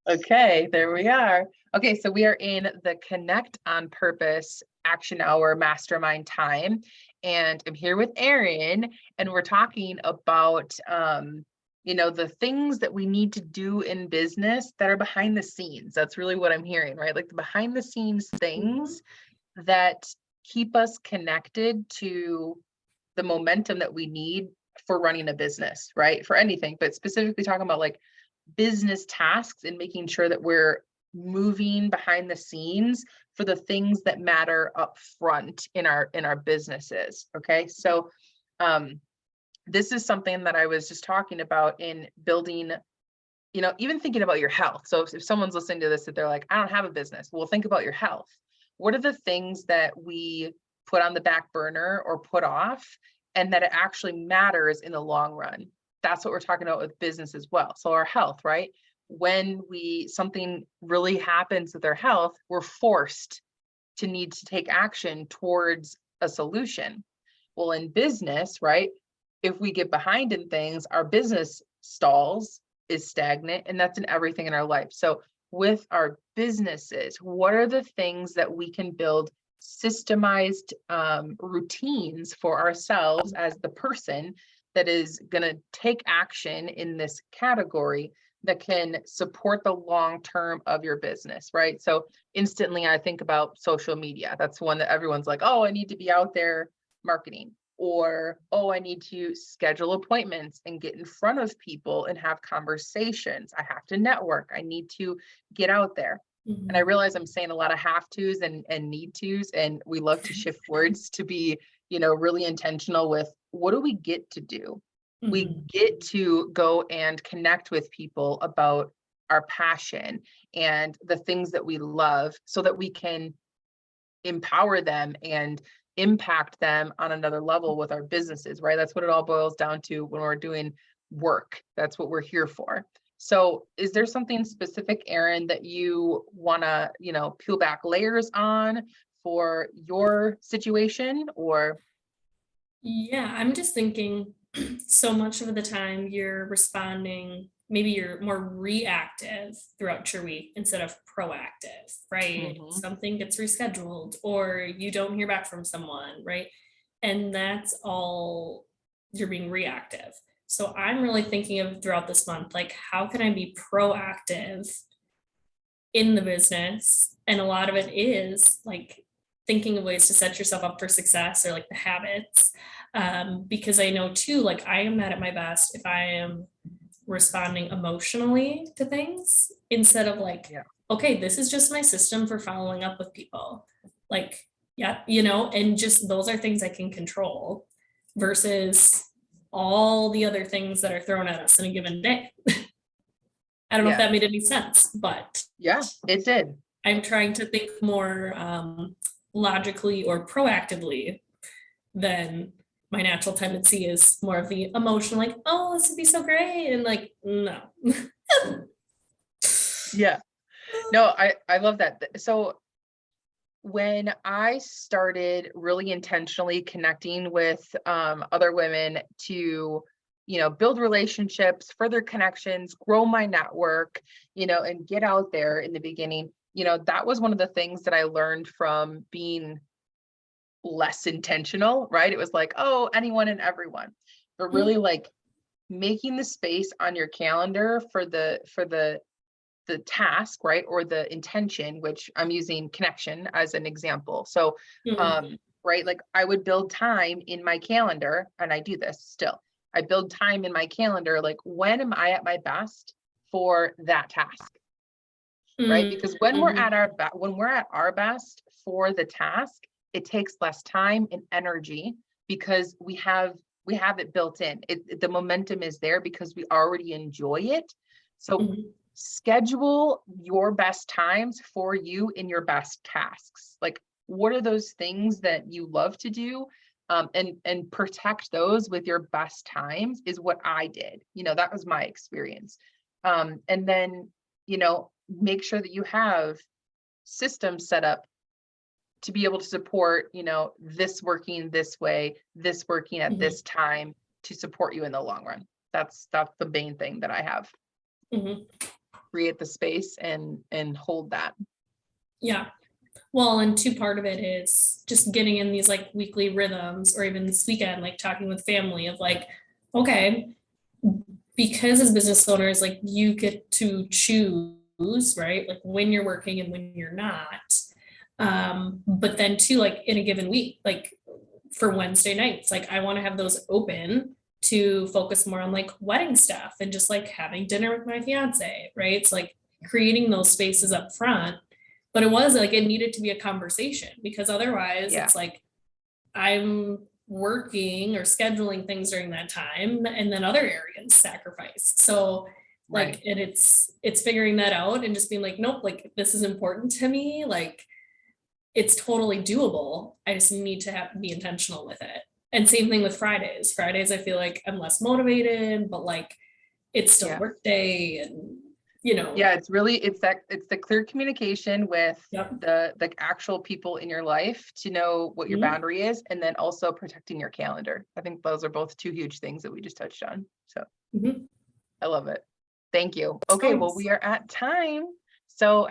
Okay, there we are. Okay, so we are in the Connect on Purpose Action Hour Mastermind time. And I'm here with Erin, and we're talking about the things that we need to do in business that are behind the scenes. That's really what I'm hearing, right? Like the behind the scenes things that keep us connected to the momentum that we need for running a business, right? For anything, but specifically talking about like business tasks and making sure that we're moving behind the scenes for the things that matter up front in our businesses. Okay, so this is something that I was just talking about in building, even thinking about your health. So if someone's listening to this that they're like, I don't have a business, well, think about your health. What are the things that we put on the back burner or put off, and that it actually matters in the long run? That's what we're talking about with business as well. So our health, right? When something really happens with our health, we're forced to need to take action towards a solution. Well, in business, right? If we get behind in things, our business stalls, is stagnant, and that's in everything in our life. So with our businesses, what are the things that we can build systemized routines for ourselves as the person that is going to take action in this category that can support the long term of your business, right? So instantly I think about social media. That's one that everyone's like, oh, I need to be out there marketing, or, oh, I need to schedule appointments and get in front of people and have conversations. I have to network. I need to get out there. Mm-hmm. And I realize I'm saying a lot of have tos and need tos, and we love to shift words to be, really intentional with what do we get to do? Mm-hmm. We get to go and connect with people about our passion and the things that we love so that we can empower them and impact them on another level with our businesses, right? That's what it all boils down to when we're doing work. That's what we're here for. So is there something specific, Erin, that you want to, peel back layers on for your situation? Or yeah, I'm just thinking so much of the time you're responding, maybe you're more reactive throughout your week instead of proactive, right? Mm-hmm. Something gets rescheduled or you don't hear back from someone, right? And that's all, you're being reactive. So I'm really thinking of throughout this month, like, how can I be proactive in the business? And a lot of it is like thinking of ways to set yourself up for success, or like the habits. Because I know too, like I am not at my best if I am responding emotionally to things instead of like, okay, this is just my system for following up with people. Like, yeah, and just those are things I can control versus all the other things that are thrown at us in a given day. I don't know if that made any sense, but yeah, it did. I'm trying to think more logically or proactively than my natural tendency is more of the emotional, like, oh, this would be so great. And like, no. Yeah, no, I love that. So when I started really intentionally connecting with other women to, build relationships, further connections, grow my network, and get out there in the beginning, that was one of the things that I learned from being less intentional, right? It was like, oh, anyone and everyone, but really like making the space on your calendar for the task, right? Or the intention, which I'm using connection as an example. So, right, like I would build time in my calendar, and I do this still. I build time in my calendar, like when am I at my best for that task, right? Because when we're at our best for the task, it takes less time and energy because we have it built in. The momentum is there because we already enjoy it. So schedule your best times for you in your best tasks. Like, what are those things that you love to do? And protect those with your best times is what I did. That was my experience. And then, make sure that you have systems set up to be able to support, this working this way, this working at this time to support you in the long run. That's the main thing that I have. create the space and hold that. Yeah. Well, and part of it is just getting in these like weekly rhythms, or even this weekend, like talking with family of like, okay, because as business owners, like you get to choose, right? Like when you're working and when you're not. But then too, like in a given week, like for Wednesday nights, like I want to have those open to focus more on like wedding stuff and just like having dinner with my fiance, right? It's like creating those spaces up front. But it was like it needed to be a conversation, because otherwise Yeah. it's like I'm working or scheduling things during that time and then other areas sacrifice. So like Right. and it's figuring that out and just being like, nope, like this is important to me. Like it's totally doable. I just need to be intentional with it. And same thing with Fridays. Fridays, I feel like I'm less motivated, but like it's still Yeah. work day, and you know. Yeah, it's the clear communication with Yep. the actual people in your life to know what your Mhm. boundary is, and then also protecting your calendar. I think those are both two huge things that we just touched on. So Mhm. I love it. Thank you. Okay, well, Thanks. we are at time. So